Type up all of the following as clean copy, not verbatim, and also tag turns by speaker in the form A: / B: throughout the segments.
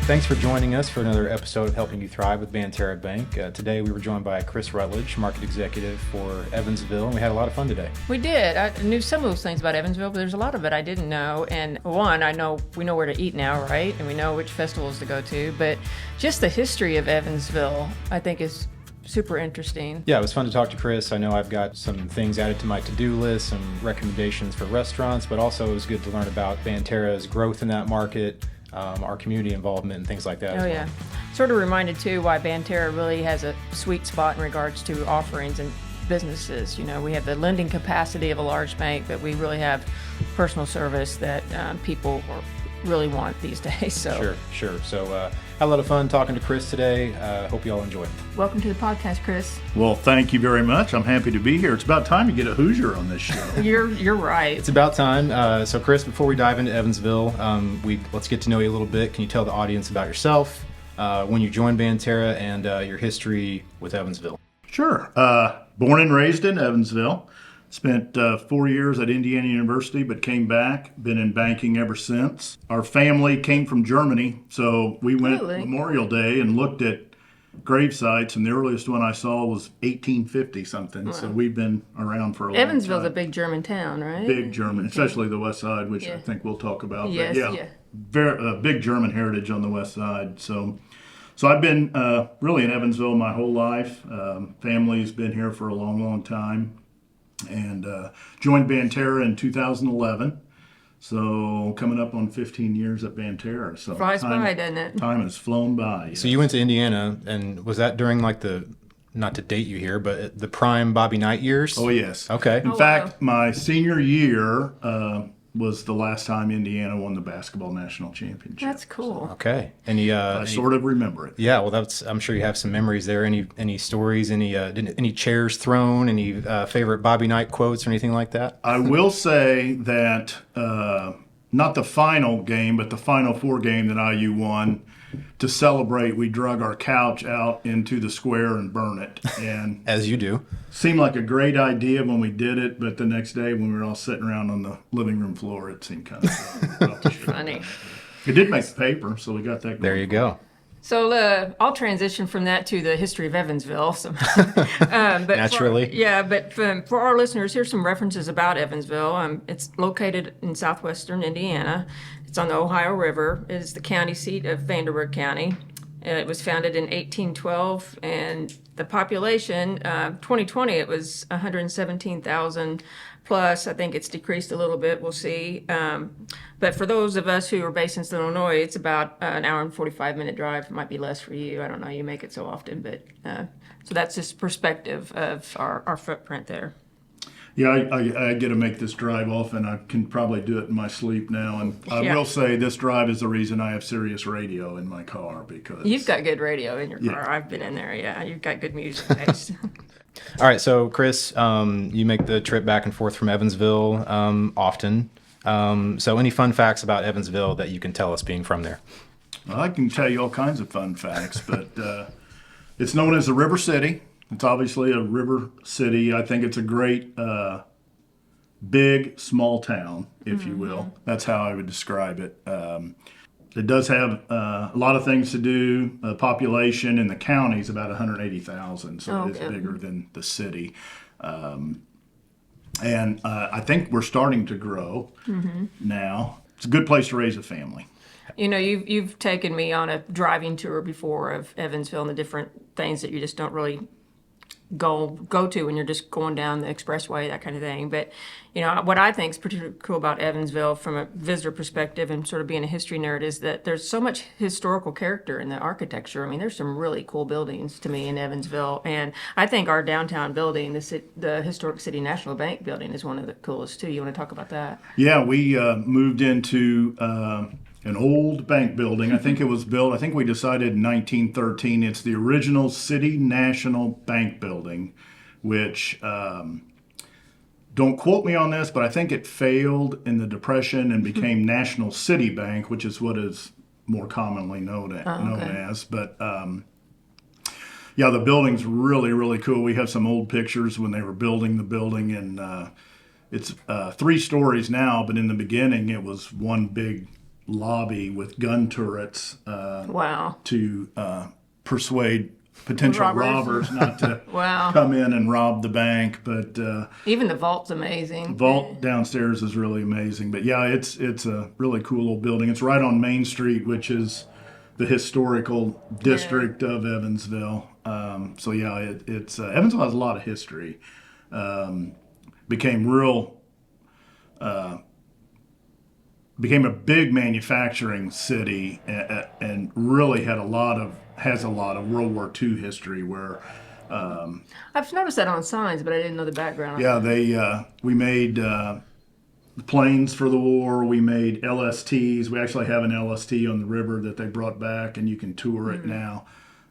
A: Thanks for joining us for another episode of Helping You Thrive with Banterra Bank. Today we were joined by Chris Rutledge, Market Executive for Evansville, and we had a lot of fun today.
B: We did. I knew some of those things about Evansville, but there's a lot of it I didn't know. And one, we know where to eat now, right? And we know which festivals to go to. But just the history of Evansville, I think, is super interesting.
A: Yeah, it was fun to talk to Chris. I know I've got some things added to my to-do list, some recommendations for restaurants, but also it was good to learn about Banterra's growth in that market, our community involvement and things like that.
B: Oh, yeah. Sort of reminded, too, why Banterra really has a sweet spot in regards to offerings and businesses. You know, we have the lending capacity of a large bank, but we really have personal service that people really want these days. So
A: Sure. So had a lot of fun talking to Chris today. Hope you all enjoy.
B: Welcome to the podcast, Chris.
C: Well, thank you very much. I'm happy to be here. It's about time to get a Hoosier on this show.
B: You're right.
A: It's about time. So Chris, before we dive into Evansville, let's get to know you a little bit. Can you tell the audience about yourself, when you joined Banterra, and your history with Evansville?
C: Sure. Born and raised in Evansville. Spent 4 years at Indiana University, but came back. Been in banking ever since. Our family came from Germany, so we went Memorial Day and looked at grave sites, and the earliest one I saw was 1850 something. Wow. So we've been around for a long time.
B: Evansville's a big German town, right?
C: Big German, especially the west side, which I think we'll talk about.
B: Yes,
C: but very big German heritage on the west side. So I've been really in Evansville my whole life. Family's been here for a long, long time. And joined Banterra in 2011, so coming up on 15 years at Banterra. So
B: flies by, doesn't it?
C: Time has flown by.
A: Yes. So you went to Indiana, and was that during like not to date you here, but the prime Bobby Knight years?
C: Oh, yes.
A: Okay.
C: In fact, my senior year was the last time Indiana won the basketball national championship.
B: That's cool.
A: Okay.
C: I sort of remember it.
A: Yeah, well, I'm sure you have some memories there. Any stories? Any chairs thrown? Any favorite Bobby Knight quotes or anything like that?
C: I will say that not the final game, but the Final Four game that IU won. To celebrate, we drug our couch out into the square and burn it. And
A: as you do.
C: Seemed like a great idea when we did it, but the next day when we were all sitting around on the living room floor, it seemed kind of
B: funny.
C: It did make the paper, so we got that going.
A: There you go.
B: So I'll transition from that to the history of Evansville. So, but
A: naturally.
B: But for our listeners, here's some references about Evansville. It's located in southwestern Indiana. It's on the Ohio River. It is the county seat of Vanderburgh County. It was founded in 1812, and the population, 2020, it was 117,000 plus. I think it's decreased a little bit. We'll see. But for those of us who are based in Illinois, it's about an hour and 45-minute drive. It might be less for you. I don't know. You make it so often. But so that's just perspective of our footprint there.
C: Yeah, I get to make this drive often. I can probably do it in my sleep now. And I will say this drive is the reason I have Sirius radio in my car, because...
B: You've got good radio in your car. I've been in there, You've got good music taste.
A: All right, so Chris, you make the trip back and forth from Evansville often. So any fun facts about Evansville that you can tell us being from there?
C: Well, I can tell you all kinds of fun facts, but it's known as the River City. It's obviously a river city. I think it's a great, big, small town, if you will. That's how I would describe it. It does have a lot of things to do. The population in the county is about 180,000, so it is bigger than the city. And I think we're starting to grow now. It's a good place to raise a family.
B: You know, you've taken me on a driving tour before of Evansville and the different things that you just don't really go to when you're just going down the expressway, that kind of thing. But, you know, what I think is particularly cool about Evansville from a visitor perspective and sort of being a history nerd is that there's so much historical character in the architecture. I mean, there's some really cool buildings to me in Evansville. And I think our downtown building, the Historic City National Bank building, is one of the coolest, too. You want to talk about that?
C: Yeah, we moved into... an old bank building. I think it was built, I think we decided in 1913. It's the original City National Bank building, which, don't quote me on this, but I think it failed in the Depression and became National City Bank, which is what is more commonly known as. But, yeah, the building's really, really cool. We have some old pictures when they were building the building, and it's 3 stories now, but in the beginning it was one big lobby with gun turrets
B: Wow.
C: to persuade potential robbers not to
B: Wow.
C: come in and rob the bank. But
B: Even the vault's amazing.
C: vault downstairs is really amazing. But yeah, it's a really cool old building. It's right on Main Street, which is the historical district of Evansville. So yeah, it's Evansville has a lot of history. Became a big manufacturing city, and really has a lot of World War II history. Where
B: I've noticed that on signs, but I didn't know the background.
C: yeah, we made planes for the war. We made LSTs. We actually have an LST on the river that they brought back, and you can tour it now.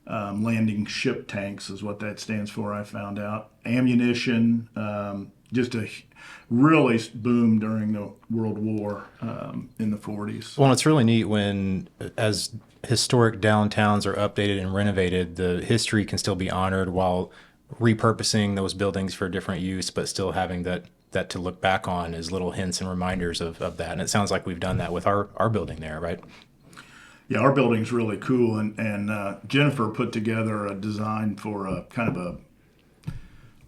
C: Landing ship tanks is what that stands for, I found out. Ammunition, just a really boomed during the World War in the 40s.
A: Well, it's really neat when, as historic downtowns are updated and renovated, the history can still be honored while repurposing those buildings for different use, but still having that to look back on as little hints and reminders of that. And it sounds like we've done that with our building there, right?
C: Yeah, our building's really cool, and Jennifer put together a design for a kind of a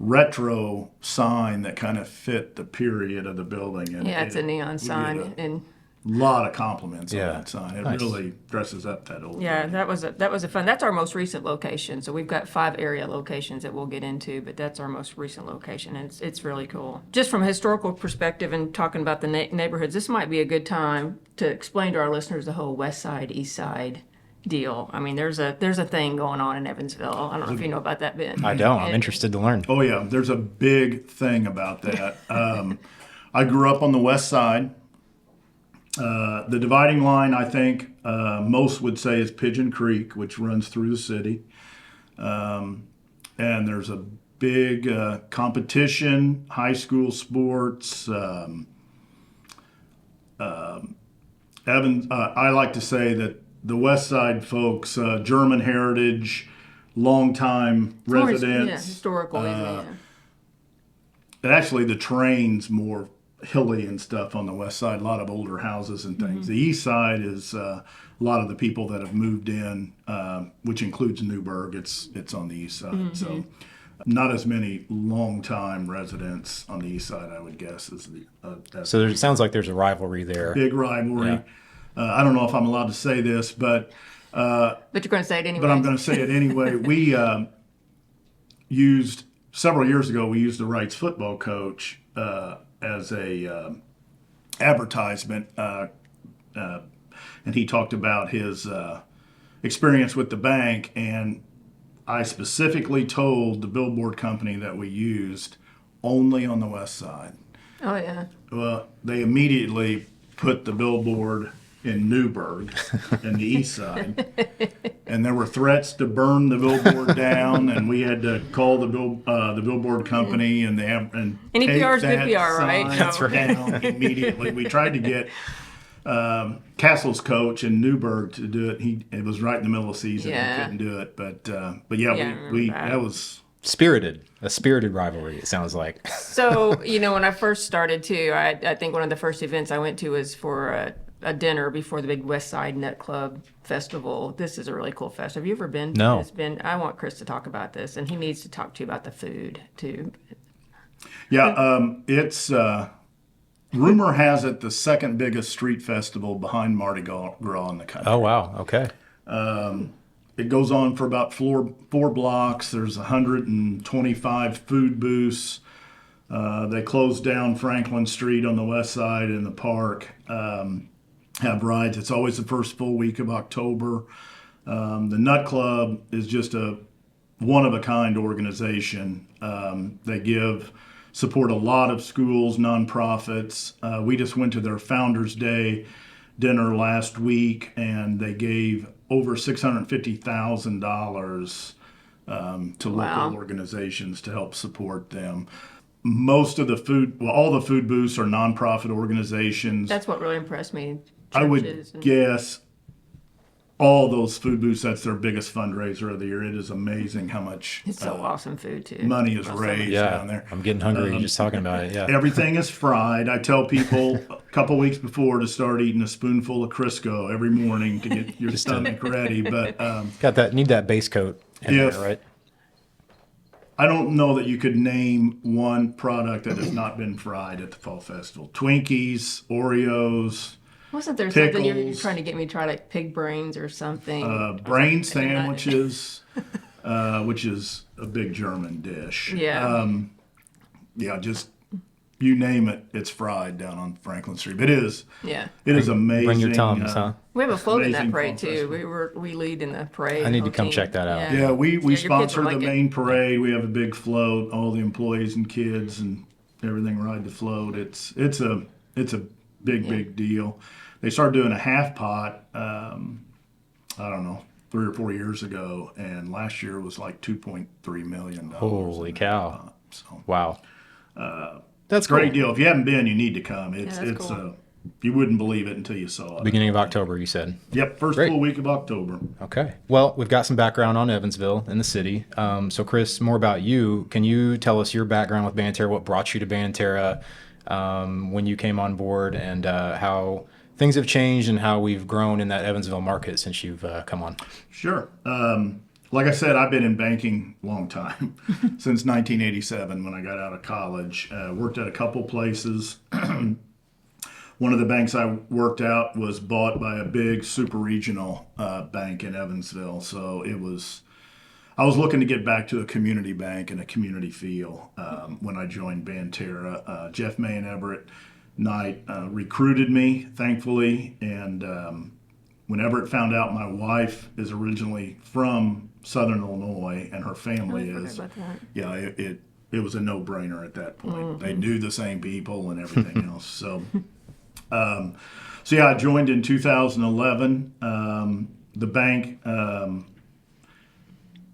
C: retro sign that kind of fit the period of the building. And
B: Yeah, it's a neon
C: we
B: sign,
C: get
B: and
C: a lot of compliments
A: Yeah.
C: on that sign. It
A: Nice.
C: really dresses up that old
B: yeah,
C: building.
B: that was a fun. That's our most recent location. So we've got 5 area locations that we'll get into, but that's our most recent location, and it's really cool. Just from a historical perspective and talking about the neighborhoods, this might be a good time to explain to our listeners the whole West Side East Side deal. I mean, there's a thing going on in Evansville. I don't know if you know about that, Ben.
A: I don't. I'm interested to learn.
C: Oh yeah, there's a big thing about that. I grew up on the west side. The dividing line, I think, most would say is Pigeon Creek, which runs through the city. And there's a big competition, high school sports. I like to say that the west side folks, German heritage, longtime
B: Yeah,
C: residents.
B: historical, isn't it?
C: And actually, the train's more hilly and stuff on the west side, a lot of older houses and things. The east side is a lot of the people that have moved in, which includes Newburgh. It's on the east side. So not as many long-time residents on the east side, I would guess.
A: So it sounds like there's a rivalry there.
C: Big rivalry.
A: Yeah.
C: I don't know if I'm allowed to say this, but
B: But you're going to say it anyway.
C: I'm going to say it anyway. We several years ago, we used the Wrights football coach as a advertisement, and he talked about his experience with the bank, and I specifically told the billboard company that we used only on the west side.
B: Oh yeah.
C: Well, they immediately put the billboard in Newburgh in the east side, and there were threats to burn the billboard down, and we had to call the billboard company, and
B: Any
C: take
B: PR is good
C: that
B: PR, right?
C: sign
B: That's right.
C: down immediately. We tried to get Castle's coach in Newburgh to do it. It was right in the middle of the season.
B: Yeah.
C: He couldn't do it, but
B: Yeah, I
C: yeah,
B: remember
C: we
B: that.
C: that was.
A: A spirited rivalry, it sounds like.
B: So, when I first started too, I think one of the first events I went to was for a dinner before the big West Side Nut Club Festival. This is a really cool festival. Have you ever been?
A: No.
B: I want Chris to talk about this, and he needs to talk to you about the food too.
C: Yeah, it's rumor has it the second biggest street festival behind Mardi Gras in the country.
A: Oh, wow. Okay.
C: It goes on for about four blocks. There's 125 food booths. They closed down Franklin Street on the west side in the park. Have rides. It's always the first full week of October. The Nut Club is just a one-of-a-kind organization. They support a lot of schools, nonprofits. We just went to their Founders Day dinner last week, and they gave over $650,000 to
B: Wow.
C: local organizations to help support them. Most of all the food booths are nonprofit organizations.
B: That's what really impressed me.
C: I would
B: Churches and-
C: guess all those food booths, that's their biggest fundraiser of the year. It is amazing how much
B: It's so awesome food too.
C: money is
B: Awesome.
C: raised down there.
A: I'm getting hungry just talking about it. Yeah.
C: Everything is fried. I tell people a couple weeks before to start eating a spoonful of Crisco every morning to get your stomach ready. But
A: Need that base coat in there, right?
C: I don't know that you could name one product that has not been fried at the Fall Festival. Twinkies, Oreos,
B: Wasn't there something you're
C: pickles,
B: trying to get me to try, like pig brains or something?
C: brain sandwiches, which is a big German dish.
B: Yeah.
C: Yeah, just you name it, it's fried down on Franklin Street. It is.
B: Yeah.
C: It is amazing.
A: Bring your Tums, huh?
B: We have a float in that
C: amazing
B: parade
C: fall
B: too. We lead in the parade.
A: I need
B: the
A: to come
B: whole
A: check
B: team.
A: that out.
C: Yeah, we
B: your kids
C: sponsor
B: will
C: the
B: like it.
C: main parade. We have a big float. All the employees and kids and everything ride the float. It's a big deal. They started doing a half pot. I don't know, 3 or 4 years ago, and last year was like $2.3 million.
A: Holy
C: in that
A: cow.
C: pot. So
A: Wow. That's
C: great
A: cool.
C: deal. If you haven't been, you need to come. It's
B: that's cool.
C: you wouldn't believe it until you saw it.
A: Beginning of October, you said.
C: Yep, first
A: Great.
C: full week of October.
A: Okay. Well, we've got some background on Evansville in the city. So, Chris, more about you. Can you tell us your background with Banterra, what brought you to Banterra, when you came on board, and how things have changed and how we've grown in that Evansville market since you've come on?
C: Sure. Like I said, I've been in banking a long time, since 1987 when I got out of college. Worked at a couple places. One of the banks I worked at was bought by a big super regional bank in Evansville. So I was looking to get back to a community bank and a community feel when I joined Banterra. Jeff May and Everett Knight recruited me, thankfully, and when Everett found out my wife is originally from Southern Illinois and her family
B: I forgot
C: is,
B: about that.
C: yeah, it was a no-brainer at that point. They knew the same people and everything else. So yeah, I joined in 2011. The bank,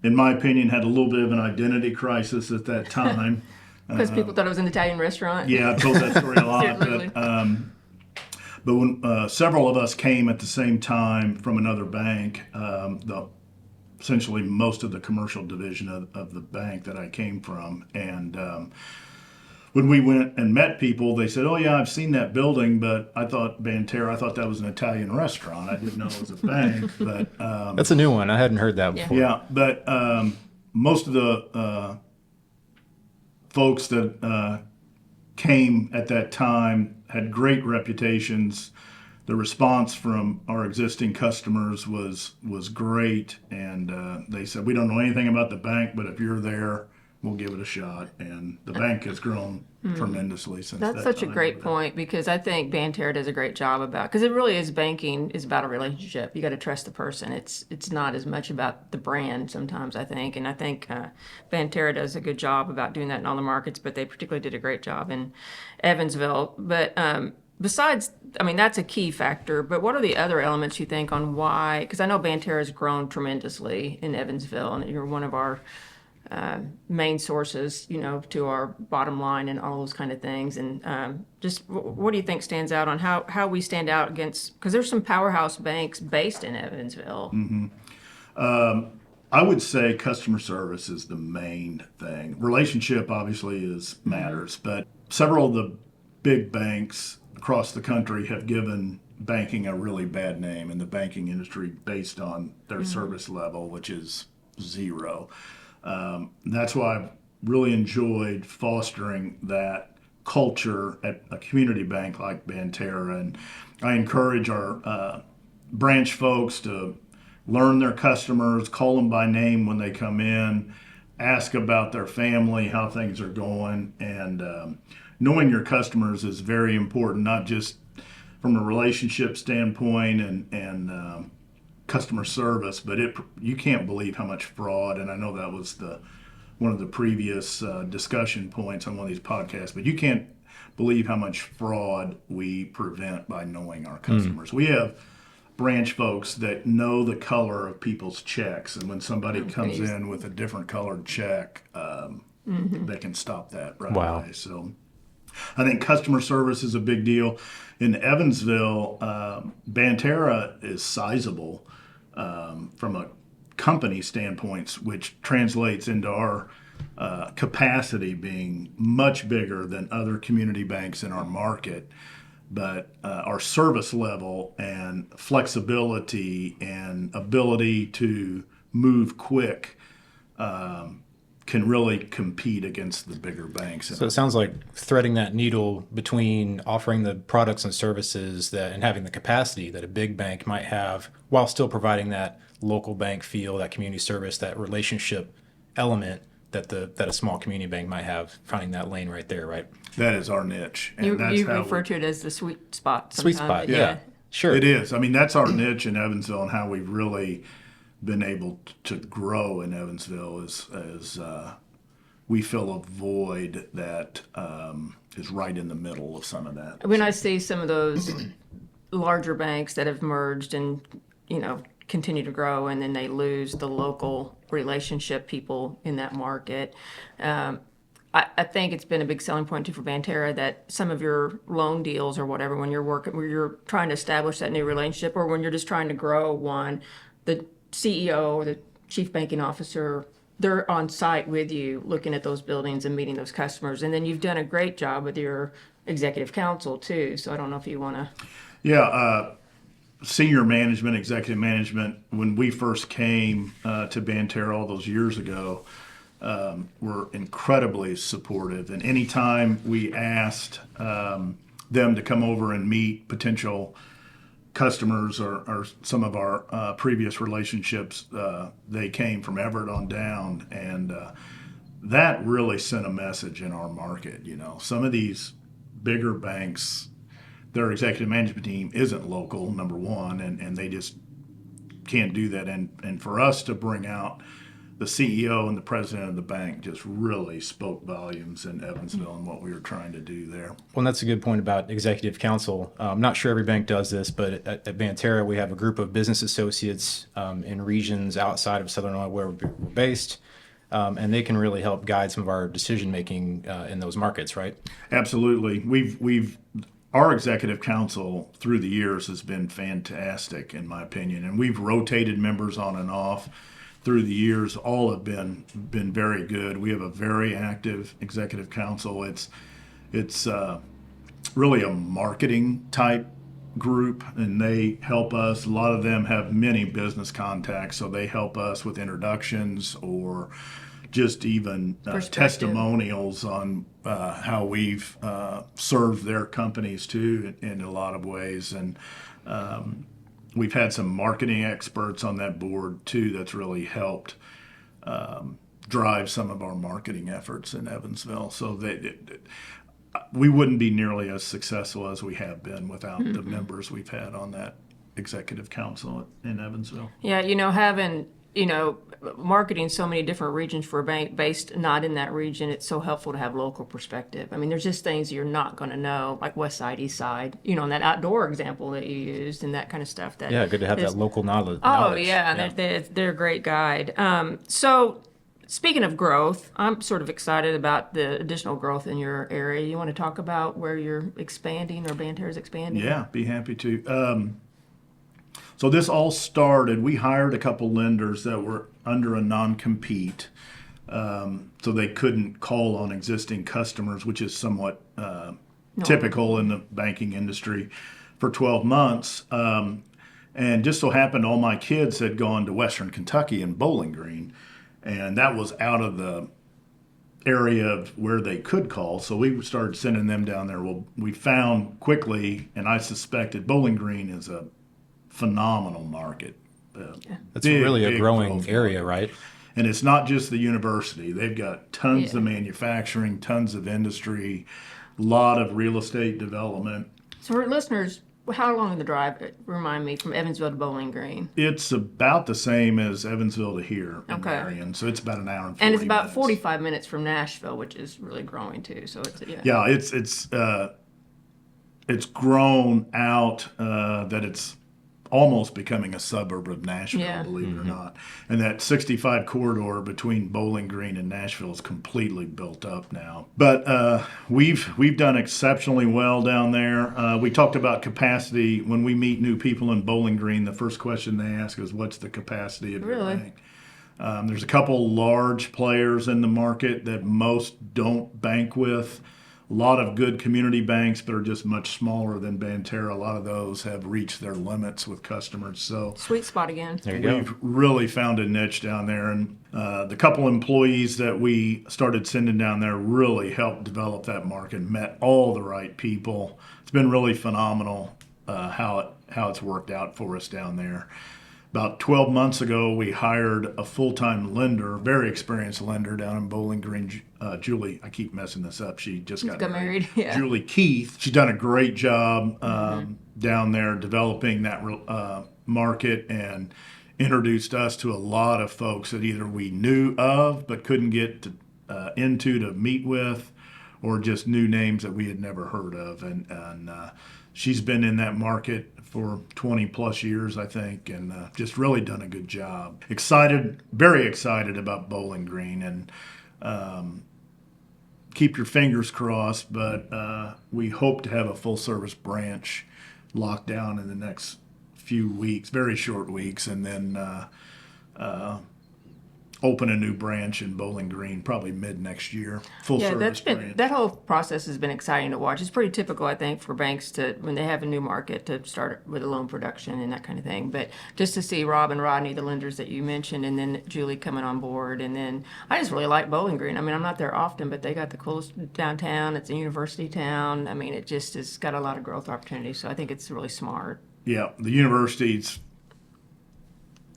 C: in my opinion, had a little bit of an identity crisis at that time.
B: Because people thought it was an Italian restaurant.
C: Yeah, I've told that story a lot.
B: Literally.
C: But when several of us came at the same time from another bank, essentially most of the commercial division of the bank that I came from, and when we went and met people, they said, "Oh yeah, I've seen that building, but I thought Banterra, I thought that was an Italian restaurant. I didn't know it was a bank." But
A: That's a new one. I hadn't heard that before.
C: yeah, but most of the folks that came at that time had great reputations. The response from our existing customers was great, and they said, "We don't know anything about the bank, but if you're there, we'll give it a shot." And the bank has grown tremendously since
B: That's
C: that
B: such a
C: time.
B: great point, because I think Banterra does a great job because it really is, banking is about a relationship. You got to trust the person. It's not as much about the brand sometimes, I think. And I think Banterra does a good job about doing that in all the markets, but they particularly did a great job in Evansville. But besides, I mean, that's a key factor. But what are the other elements you think on why? Because I know Banterra has grown tremendously in Evansville, and you're one of our main sources, to our bottom line and all those kind of things. And just what do you think stands out on how we stand out against, because there's some powerhouse banks based in Evansville.
C: I would say customer service is the main thing. Relationship obviously matters, but several of the big banks across the country have given banking a really bad name in the banking industry based on their service level, which is zero. That's why I've really enjoyed fostering that culture at a community bank like Banterra, and I encourage our branch folks to learn their customers, call them by name when they come in, ask about their family, how things are going, and knowing your customers is very important, not just from a relationship standpoint and customer service, but you can't believe how much fraud, and I know that was one of the previous discussion points on one of these podcasts, but you can't believe how much fraud we prevent by knowing our customers. We have branch folks that know the color of people's checks, and when somebody comes in with a different colored check, they can stop that right away. So I think customer service is a big deal. In Evansville, Banterra is sizable. from a company standpoint, which translates into our capacity being much bigger than other community banks in our market. But our service level and flexibility and ability to move quick can really compete against the bigger banks.
A: So it sounds like threading that needle between offering the products and services that and having the capacity that a big bank might have while still providing that local bank feel, that community service, that relationship element that a small community bank might have, finding that lane right there, right?
C: That is our niche. And
B: You
C: that's how
B: refer to it as the sweet spot.
A: Sweet
B: sometimes.
A: spot, yeah. Sure.
C: It is. I mean, that's our niche in Evansville, and how we've really been able to grow in Evansville is we fill a void that is right in the middle of some of that.
B: When I see some of those larger banks that have merged and, continue to grow, and then they lose the local relationship people in that market, I think it's been a big selling point too for Banterra that some of your loan deals or whatever, when you're trying to establish that new relationship, or when you're just trying to grow one, the CEO or the chief banking officer, they're on site with you looking at those buildings and meeting those customers. And then you've done a great job with your executive council too. So I don't know if you want to.
C: Yeah, senior management, executive management, when we first came to Banterra all those years ago, were incredibly supportive. And anytime we asked them to come over and meet potential customers or some of our previous relationships, they came from Everett on down. And that really sent a message in our market. Some of these bigger banks, their executive management team isn't local, number one, and they just can't do that. And for us to bring out the CEO and the president of the bank just really spoke volumes in Evansville and what we were trying to do there.
A: Well, and that's a good point about executive council. I'm not sure every bank does this, but at Banterra, we have a group of business associates in regions outside of Southern Illinois where we're based, and they can really help guide some of our decision making in those markets, right?
C: Absolutely. Our executive council through the years has been fantastic, in my opinion, and we've rotated members on and off through the years. All have been very good. We have a very active executive council. It's really a marketing type group, and they help us. A lot of them have many business contacts, so they help us with introductions or just even testimonials on how we've served their companies too in a lot of ways. And we've had some marketing experts on that board too that's really helped drive some of our marketing efforts in Evansville. So we wouldn't be nearly as successful as we have been without the members we've had on that executive council in Evansville.
B: Yeah, having, marketing so many different regions for a bank based not in that region, it's so helpful to have local perspective. I mean, there's just things you're not going to know, like West Side, East Side, and that outdoor example that you used and that kind of stuff.
A: Yeah, good to have that local knowledge.
B: Oh, yeah. They're a great guide. So speaking of growth, I'm sort of excited about the additional growth in your area. You want to talk about where you're expanding or Banterra's expanding?
C: Yeah, be happy to. So this all started, we hired a couple lenders that were under a non-compete, so they couldn't call on existing customers, which is somewhat typical in the banking industry, for 12 months. And just so happened all my kids had gone to Western Kentucky and Bowling Green, and that was out of the area of where they could call, so we started sending them down there. Well, we found quickly, and I suspected Bowling Green is a phenomenal market.
A: That's really a growing area, right?
C: And it's not just the university. They've got tons of manufacturing, tons of industry, a lot of real estate development.
B: So for listeners, how long in the drive, remind me, from Evansville to Bowling Green?
C: It's about the same as Evansville to here in Marion. So it's about an hour and 40
B: And it's about
C: minutes.
B: 45 minutes from Nashville, which is really growing too. So it's
C: it's grown out that it's almost becoming a suburb of Nashville,
B: Yeah.
C: believe it or not. And that 65 corridor between Bowling Green and Nashville is completely built up now. But we've done exceptionally well down there. We talked about capacity. When we meet new people in Bowling Green, the first question they ask is, what's the capacity of your
B: Really?
C: bank? There's a couple large players in the market that most don't bank with. A lot of good community banks, but are just much smaller than Banterra. A lot of those have reached their limits with customers. So
B: Sweet spot again.
A: There you go.
C: we've really found a niche down there. And the couple employees that we started sending down there really helped develop that market, met all the right people. It's been really phenomenal how it's worked out for us down there. About 12 months ago, we hired a full-time lender, very experienced lender down in Bowling Green, Julie. I keep messing this up. She just got
B: married. Yeah.
C: Julie Keith. She's done a great job down there developing that market and introduced us to a lot of folks that either we knew of but couldn't get into to meet with, or just new names that we had never heard of. And she's been in that market for 20 plus years, I think, and just really done a good job. Excited, very excited about Bowling Green, and keep your fingers crossed, but we hope to have a full service branch locked down in the next few weeks, very short weeks, and then open a new branch in Bowling Green probably mid next year. Full
B: Yeah,
C: service branch.
B: that whole process has been exciting to watch. It's pretty typical, I think, for banks to, when they have a new market, to start with a loan production and that kind of thing. But just to see Rob and Rodney, the lenders that you mentioned, and then Julie coming on board, and then I just really like Bowling Green. I mean, I'm not there often, but they got the coolest downtown. It's a university town. I mean, it just has got a lot of growth opportunities. So I think it's really smart.
C: Yeah, the university's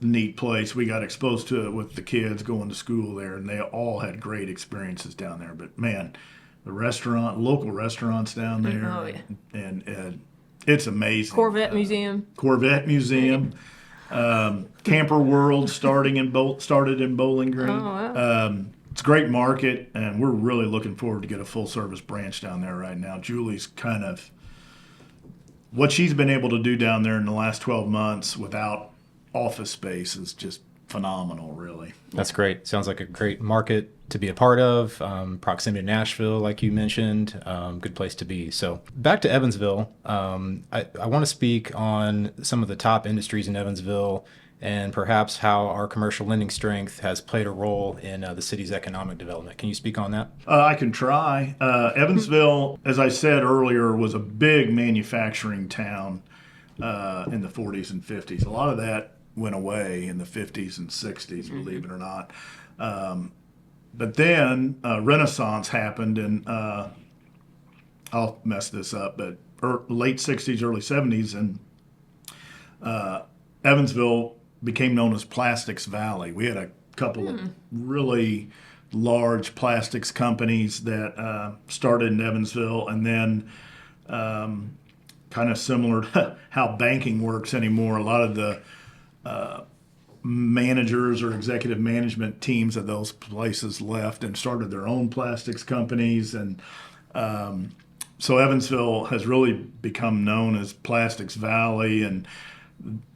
C: a neat place. We got exposed to it with the kids going to school there, and they all had great experiences down there. But man, the local restaurants down there,
B: Oh, yeah.
C: and it's amazing.
B: Corvette Museum.
C: Corvette Museum, Camper World started in Bowling Green.
B: Oh, wow.
C: It's a great market, and we're really looking forward to get a full service branch down there right now. Julie's kind of what she's been able to do down there in the last 12 months without office space is just phenomenal, really.
A: That's great. Sounds like a great market to be a part of. Proximity to Nashville, like you mentioned, good place to be. So back to Evansville. I want to speak on some of the top industries in Evansville and perhaps how our commercial lending strength has played a role in the city's economic development. Can you speak on that?
C: I can try. Evansville, as I said earlier, was a big manufacturing town in the 40s and 50s. A lot of that went away in the 50s and 60s, believe it or not. But then Renaissance happened, and I'll mess this up, but late 60s, early 70s, and Evansville became known as Plastics Valley. We had a couple of really large plastics companies that started in Evansville, and then kind of similar to how banking works anymore, a lot of the managers or executive management teams of those places left and started their own plastics companies. And so Evansville has really become known as Plastics Valley, and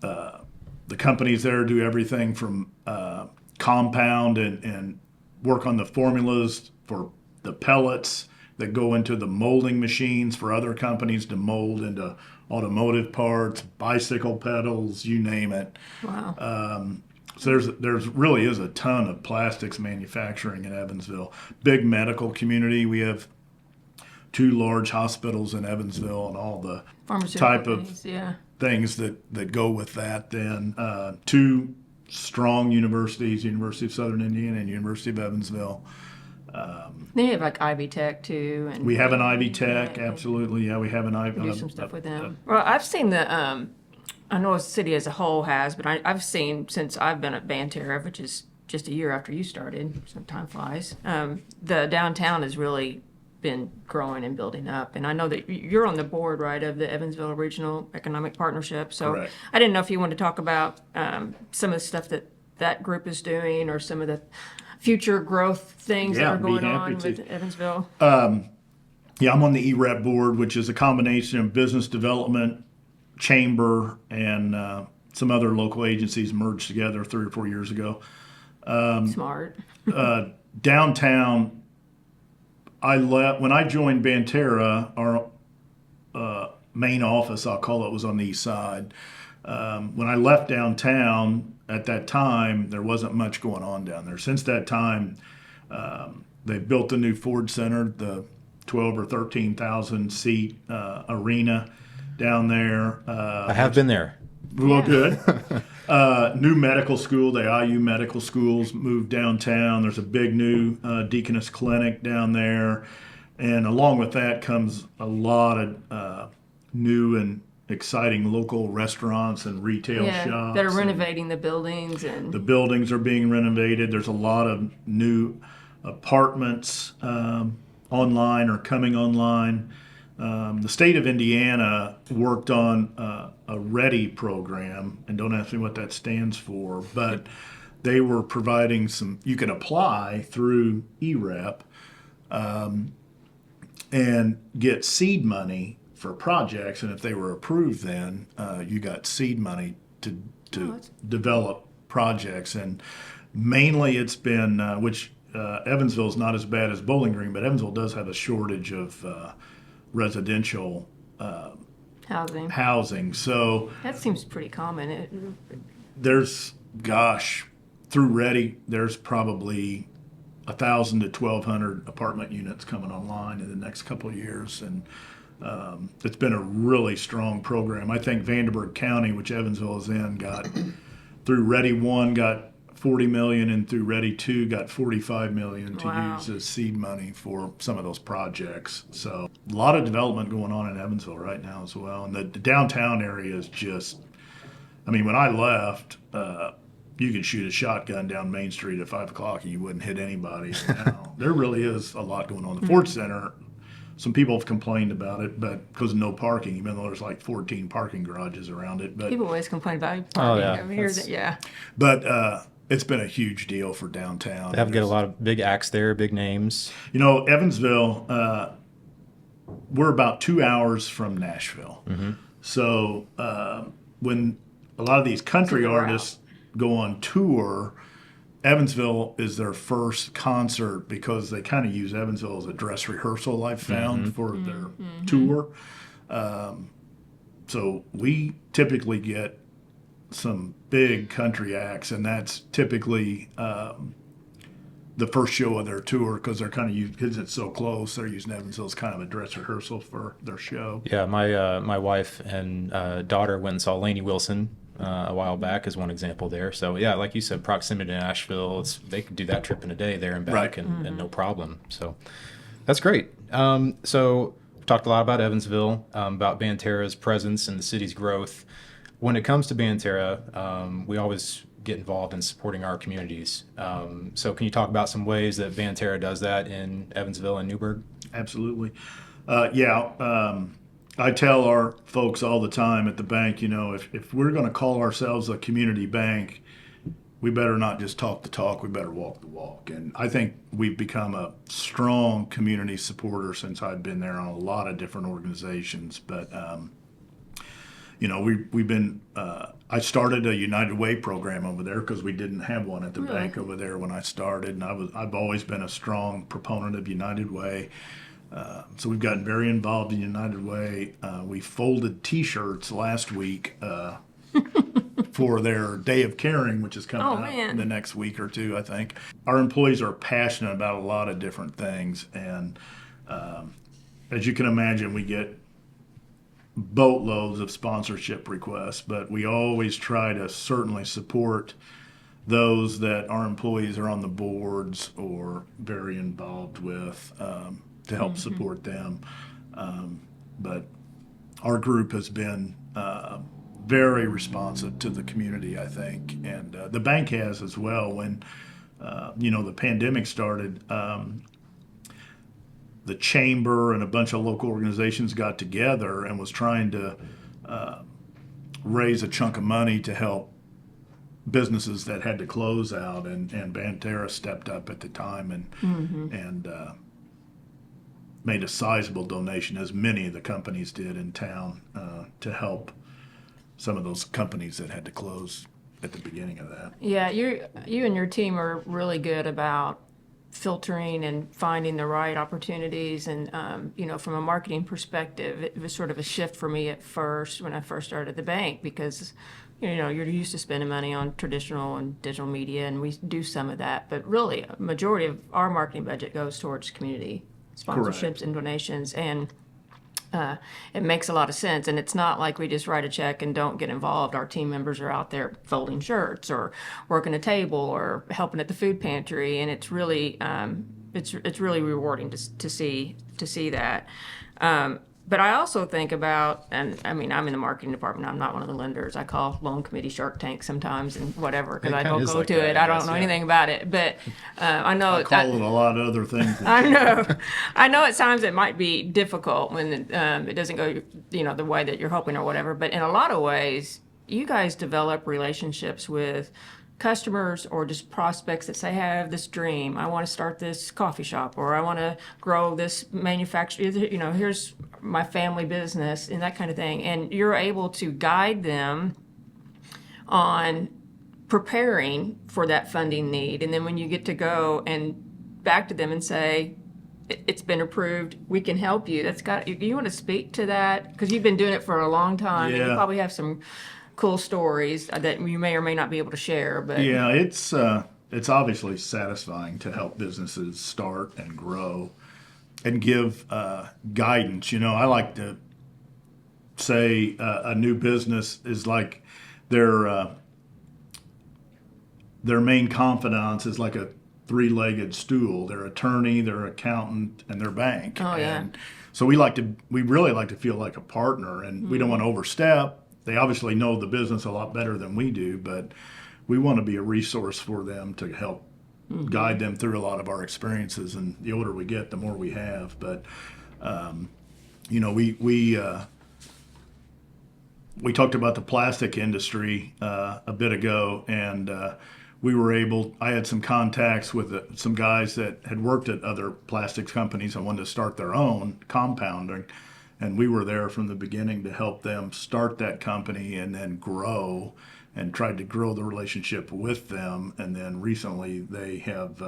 C: the companies there do everything from compound and work on the formulas for the pellets that go into the molding machines for other companies to mold into automotive parts, bicycle pedals, you name it.
B: Wow.
C: So there's really is a ton of plastics manufacturing in Evansville. Big medical community. We have 2 large hospitals in Evansville and all the
B: Pharmaceutical
C: type of
B: companies, yeah.
C: things that go with that. Then 2 strong universities, University of Southern Indiana and University of Evansville.
B: They have like Ivy Tech too. And
C: We have an Ivy Tech,
B: Yeah,
C: absolutely. Yeah, we have an Ivy.
B: do some stuff with them. Well, I've seen the, I know the city as a whole has, but I've seen since I've been at Banterra, which is just a year after you started, so time flies, the downtown has really been growing and building up. And I know that you're on the board, right, of the Evansville Regional Economic Partnership. So
C: Correct.
B: I didn't know if you wanted to talk about some of the stuff that group is doing, or some of the future growth things
C: Yeah,
B: that are
C: be
B: going
C: happy
B: on
C: to.
B: with Evansville.
C: Yeah, I'm on the EREP board, which is a combination of business development, chamber and some other local agencies merged together 3 or 4 years ago.
B: Smart.
C: Downtown, when I joined Banterra, our main office, I'll call it, was on the east side. When I left downtown at that time, there wasn't much going on down there. Since that time, they built a new Ford Center, the 12 or 13,000 seat arena down there.
A: I have been there.
C: Well, good. New medical school, the IU medical schools moved downtown. There's a big new Deaconess Clinic down there. And along with that comes a lot of new and exciting local restaurants and retail shops.
B: That are renovating the buildings. And
C: the buildings are being renovated. There's a lot of new apartments online or coming online. The state of Indiana worked on a READY program, and don't ask me what that stands for, but they were providing you can apply through EREP and get seed money for projects, and if they were approved then, you got seed money to develop projects. And mainly it's been, Evansville is not as bad as Bowling Green, but Evansville does have a shortage of residential housing. So
B: that seems pretty common.
C: There's, through READY, there's probably 1,000 to 1,200 apartment units coming online in the next couple of years, and it's been a really strong program. I think Vanderburgh County, which Evansville is in, got through READY 1 got $40 million, and through READY 2 got $45 million to use as seed money for some of those projects. So a lot of development going on in Evansville right now as well. And the downtown area is just, when I left, you could shoot a shotgun down Main Street at 5 o'clock and you wouldn't hit anybody. Now, there really is a lot going on. The Ford Center, some people have complained about it, but because of no parking, even though there's like 14 parking garages around it. But
B: people always complain about parking over here.
C: But it's been a huge deal for downtown.
A: They have to get a lot of big acts there, big names.
C: Evansville, we're about 2 hours from Nashville. Mm-hmm. So when a lot of these country artists go on tour, Evansville is their first concert because they kind of use Evansville as a dress rehearsal, I've found, for their tour. So we typically get some big country acts, and that's typically the first show of their tour because they're kind of because it's so close, they're using Evansville as kind of a dress rehearsal for their show.
A: Yeah, my wife and daughter went and saw Lainey Wilson a while back as one example there. So yeah, like you said, proximity to Nashville, they could do that trip in a day there and back, and no problem. So that's great. So we've talked a lot about Evansville, about Banterra's presence and the city's growth. When it comes to Banterra, we always get involved in supporting our communities. So can you talk about some ways that Banterra does that in Evansville and Newburgh?
C: Absolutely. I tell our folks all the time at the bank, if we're going to call ourselves a community bank, we better not just talk the talk, we better walk the walk. And I think we've become a strong community supporter since I've been there on a lot of different organizations. But we've been, I started a United Way program over there because we didn't have one at the bank over there when I started. And I've always been a strong proponent of United Way. So we've gotten very involved in United Way. We folded T-shirts last week for their Day of Caring, which is coming up in the next week or two, I think. Our employees are passionate about a lot of different things. And as you can imagine, we get boatloads of sponsorship requests, but we always try to certainly support those that our employees are on the boards or very involved with to help support them. But our group has been very responsive to the community, I think, and the bank has as well. When the pandemic started, the chamber and a bunch of local organizations got together and was trying to raise a chunk of money to help businesses that had to close out, and Banterra stepped up at the time and made a sizable donation, as many of the companies did in town, to help some of those companies that had to close at the beginning of that.
B: Yeah, you and your team are really good about filtering and finding the right opportunities. And from a marketing perspective, it was sort of a shift for me at first when I first started the bank because you're used to spending money on traditional and digital media, and we do some of that. But really, a majority of our marketing budget goes towards community sponsorships
C: Correct.
B: and donations, and it makes a lot of sense. And it's not like we just write a check and don't get involved. Our team members are out there folding shirts or working a table or helping at the food pantry, and it's really it's really rewarding to see that. But I also think about, and I mean, I'm in the marketing department. I'm not one of the lenders. I call loan committee Shark Tank sometimes and whatever because I don't go to it. I don't know anything about it. But I know
C: I call it a lot of other things.
B: I know. I know at times it might be difficult when it doesn't go, the way that you're hoping or whatever. But in a lot of ways, you guys develop relationships with customers or just prospects that say, hey, I have this dream. I want to start this coffee shop, or I want to grow this manufacturer. Here's my family business and that kind of thing. And you're able to guide them on preparing for that funding need. And then when you get to go and back to them and say, it's been approved, we can help you. You want to speak to that? Because you've been doing it for a long time. And you
C: Yeah.
B: probably have some cool stories that you may or may not be able to share. But
C: Yeah, it's obviously satisfying to help businesses start and grow and give guidance. I like to say a new business is like their main confidant is like a three-legged stool. Their attorney, their accountant, and their bank.
B: Oh, yeah.
C: And so we really like to feel like a partner, and we don't want to overstep. They obviously know the business a lot better than we do, but we want to be a resource for them to help guide them through a lot of our experiences. And the older we get, the more we have. But we talked about the plastic industry a bit ago, and I had some contacts with some guys that had worked at other plastics companies and wanted to start their own compounding. And we were there from the beginning to help them start that company and then grow, and tried to grow the relationship with them. And then recently they have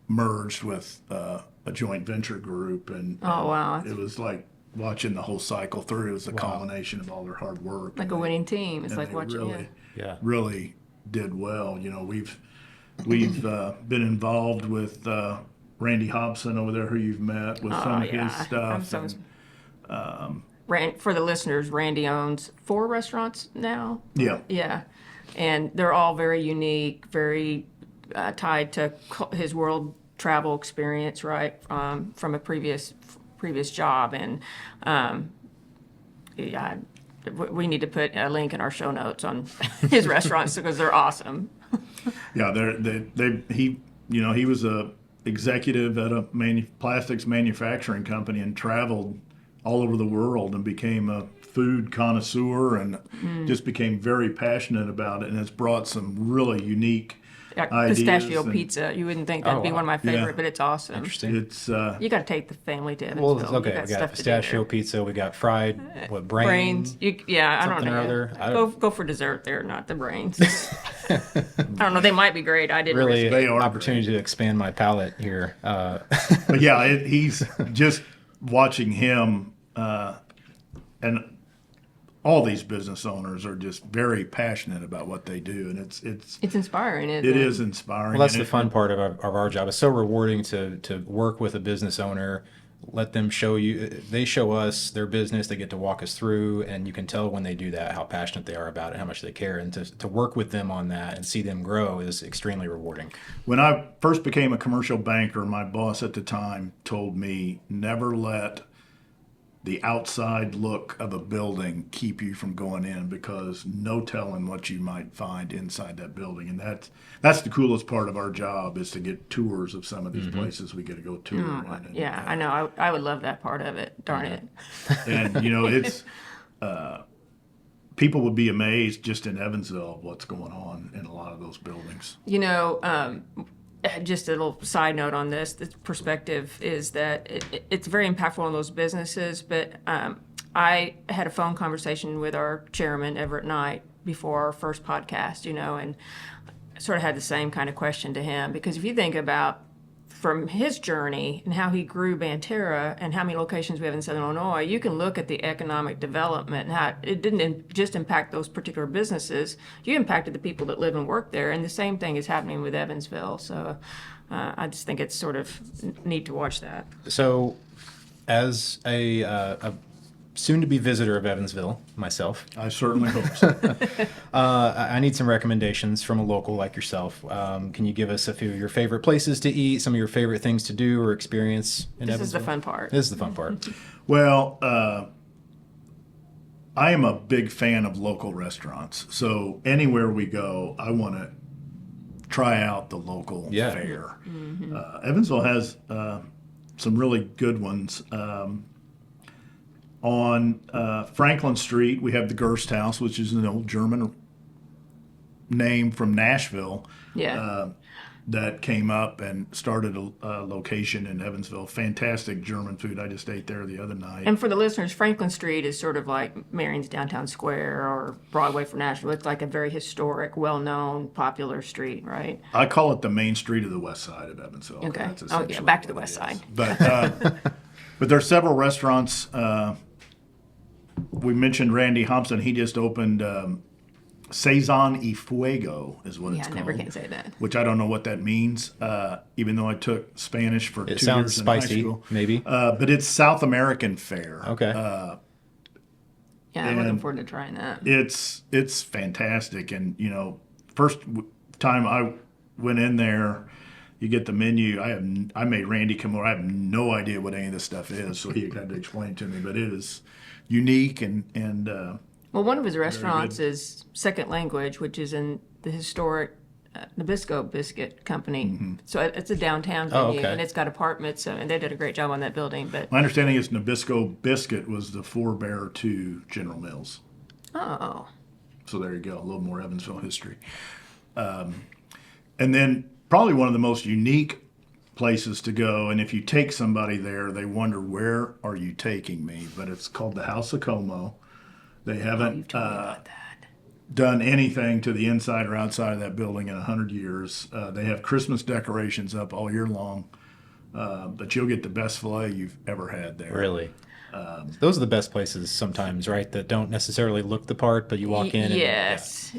C: merged with a joint venture group. And
B: Oh, wow.
C: it was like watching the whole cycle through. It was a culmination of all their hard work.
B: like a winning team. It's
C: And
B: like
C: they
B: watching.
C: really did well. We've been involved with Randy Hobson over there, who you've met, with some of his stuff.
B: For the listeners, Randy owns 4 restaurants now.
C: Yeah.
B: Yeah, and they're all very unique, very tied to his world travel experience, right, from a previous job. And we need to put a link in our show notes on his restaurants because they're awesome.
C: Yeah, he was a executive at a plastics manufacturing company and traveled all over the world and became a food connoisseur and just became very passionate about it, and it's brought some really unique ideas.
B: Pistachio pizza. You wouldn't think that'd be one of my favorite,
C: Yeah.
B: but it's awesome.
A: Interesting.
C: It's
B: You got to take the family to Evansville.
A: Well, okay,
B: You
A: we
B: stuff
A: got
B: to do
A: pistachio
B: there.
A: pizza. We got fried brains.
B: Brains. I don't
A: something
B: know.
A: or other.
B: Go for dessert there, not the brains. I don't know. They might be great. I didn't
A: Really,
C: They are
A: an opportunity to expand my palate here.
C: But yeah, he's just watching him, and all these business owners are just very passionate about what they do, and it's
B: inspiring.
C: it is inspiring.
A: Well, that's
C: and
A: the fun part of our job. It's so rewarding to work with a business owner, let them they show us their business, they get to walk us through, and you can tell when they do that how passionate they are about it, how much they care. And to work with them on that and see them grow is extremely rewarding.
C: When I first became a commercial banker, my boss at the time told me, never let the outside look of a building keep you from going in, because no telling what you might find inside that building. And that's the coolest part of our job, is to get tours of some of these places we get to go tour.
B: Yeah, I know. I would love that part of it. Darn it.
C: And it's people would be amazed just in Evansville of what's going on in a lot of those buildings.
B: Just a little side note on this. The perspective is that it's very impactful on those businesses, but I had a phone conversation with our chairman, Everett Knight, before our first podcast, and sort of had the same kind of question to him. Because if you think about from his journey and how he grew Banterra and how many locations we have in Southern Illinois, you can look at the economic development and how it didn't just impact those particular businesses. You impacted the people that live and work there, and the same thing is happening with Evansville. So I just think it's sort of neat to watch that.
A: So, as a soon-to-be visitor of Evansville myself,
C: I certainly hope so.
A: I need some recommendations from a local like yourself. Can you give us a few of your favorite places to eat, some of your favorite things to do or experience in
B: This
A: Evansville?
B: is the fun part.
A: This is the fun part.
C: Well, I am a big fan of local restaurants. So anywhere we go, I want to try out the local
A: Yeah.
C: fare. Evansville has some really good ones. On Franklin Street, we have the Gerst House, which is an old German name from Nashville.
B: Yeah.
C: That came up and started a location in Evansville. Fantastic German food. I just ate there the other night.
B: And for the listeners, Franklin Street is sort of like Marion's downtown square or Broadway for Nashville. It's like a very historic, well-known, popular street, right?
C: I call it the main street of the west side of Evansville.
B: Okay.
C: That's
B: Oh, yeah,
C: essentially
B: back to the
C: what
B: west
C: it is.
B: side.
C: But there are several restaurants. We mentioned Randy Hobson. He just opened Saison y Fuego is what
B: Yeah,
C: it's
B: I
C: called.
B: never can say that.
C: Which I don't know what that means, even though I took Spanish for
A: It
C: 2
A: sounds
C: years in high
A: spicy,
C: school.
A: maybe.
C: But it's South American fare.
A: Okay.
B: Yeah, I'm looking
C: And
B: forward to trying that.
C: It's fantastic, and first time I went in there, you get the menu. I made Randy come over. I have no idea what any of this stuff is, so he had to explain it to me. But it is unique and
B: Well, one of his restaurants is Second Language, which is in the historic Nabisco Biscuit Company. So it's a downtown
A: Oh,
B: venue,
A: okay.
B: and it's got apartments, and they did a great job on that building. But
C: my understanding is Nabisco Biscuit was the forebear to General Mills.
B: oh,
C: So there you go, a little more Evansville history. And then probably one of the most unique places to go, and if you take somebody there, they wonder, where are you taking me? But it's called the House of Como. They haven't
B: you've told me about that.
C: done anything to the inside or outside of that building in 100 years. They have Christmas decorations up all year long, but you'll get the best filet you've ever had there.
A: Really? Those are the best places sometimes, right? That don't necessarily look the part, but you walk in and
B: Yes,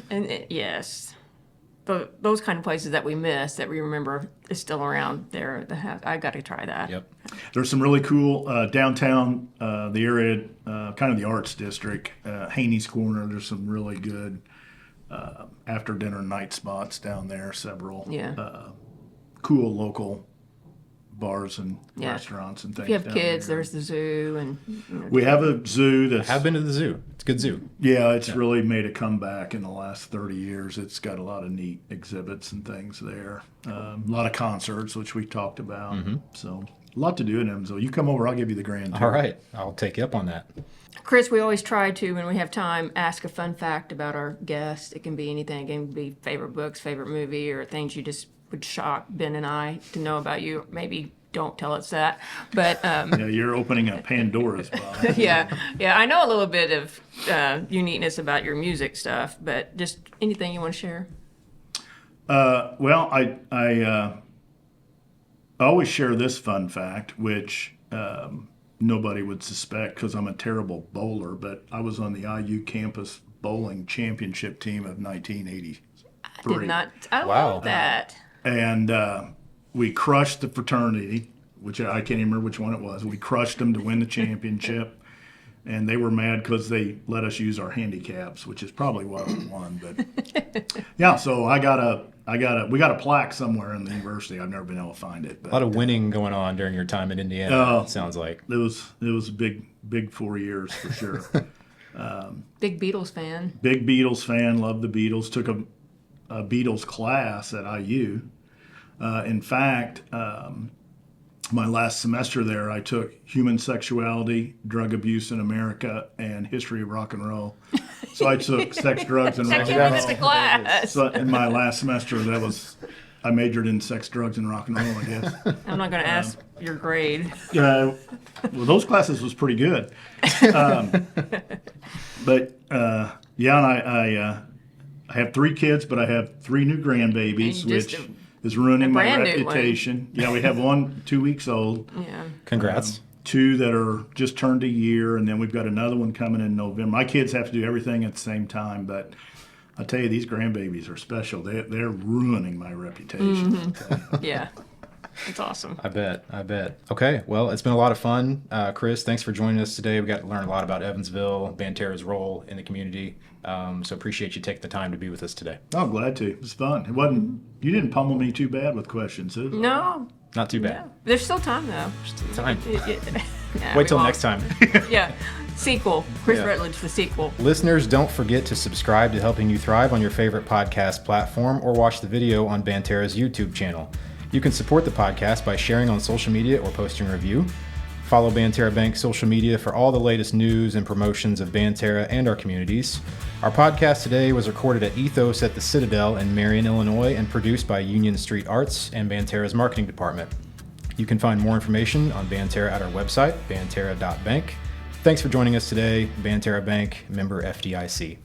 B: yes. Those kind of places that we miss, that we remember is still around there. I got to try that.
A: Yep.
C: There's some really cool downtown, the area, kind of the arts district, Haney's Corner. There's some really good after dinner night spots down there. Several cool local bars and restaurants and things.
B: If you have
C: down
B: kids,
C: there.
B: there's the zoo, and
C: We have a zoo that's
A: Have been to the zoo. It's a good zoo.
C: it's really made a comeback in the last 30 years. It's got a lot of neat exhibits and things there. A lot of concerts, which we talked about. So a lot to do in Evansville. You come over, I'll give you the grand tour.
A: All right. I'll take you up on that.
B: Chris, we always try to, when we have time, ask a fun fact about our guest. It can be anything. It can be favorite books, favorite movie, or things you just would shock Ben and I to know about you. Maybe don't tell us that, but
C: Yeah, you're opening a Pandora's box.
B: yeah, I know a little bit of uniqueness about your music stuff, but just anything you want to share.
C: Well, I always share this fun fact, which nobody would suspect because I'm a terrible bowler, but I was on the IU campus bowling championship team of 1983.
B: Did not. I
A: Wow.
B: love that.
C: And we crushed the fraternity, which I can't even remember which one it was. We crushed them to win the championship, and they were mad because they let us use our handicaps, which is probably why we won. But yeah, so we got a plaque somewhere in the university. I've never been able to find it. But
A: A lot of winning going on during your time in Indiana, it sounds like.
C: it was a big 4 years for sure.
B: Big Beatles fan.
C: Big Beatles fan, loved the Beatles. Took a Beatles class at IU. In fact, my last semester there, I took human sexuality, drug abuse in America, and history of rock and roll. So I took sex, drugs, and rock
B: Check
C: and
B: in with the
C: roll.
B: class.
C: So in my last semester, that was I majored in sex, drugs, and rock and roll, I guess.
B: I'm not going to ask your grade.
C: Well, those classes was pretty good. But yeah, and I have 3 kids, but I have 3 new grandbabies,
B: And you just
C: which is ruining my
B: brand new one.
C: reputation. Yeah, we have one 2 weeks old.
B: Yeah.
A: Congrats.
C: 2 that are just turned a year, and then we've got another one coming in November. My kids have to do everything at the same time, but I tell you, these grandbabies are special. They're ruining my reputation.
B: Yeah. It's awesome.
A: I bet. Okay, well, it's been a lot of fun. Chris, thanks for joining us today. We got to learn a lot about Evansville, Banterra's role in the community. So appreciate you taking the time to be with us today.
C: Oh, glad to. It was fun. It wasn't. You didn't pummel me too bad with questions, is it?
B: No.
A: Not too bad.
B: Yeah. There's still time, though.
A: Time.
B: Nah,
A: Wait
B: we
A: till
B: won't.
A: next time.
B: Yeah. Sequel. Chris
A: Yeah.
B: Rutledge, the sequel.
A: Listeners, don't forget to subscribe to Helping You Thrive on your favorite podcast platform or watch the video on Banterra's YouTube channel. You can support the podcast by sharing on social media or posting a review. Follow Banterra Bank's social media for all the latest news and promotions of Banterra and our communities. Our podcast today was recorded at Ethos at the Citadel in Marion, Illinois, and produced by Union Street Arts and Banterra's marketing department. You can find more information on Banterra at our website, banterra.bank. Thanks for joining us today. Banterra Bank, member FDIC.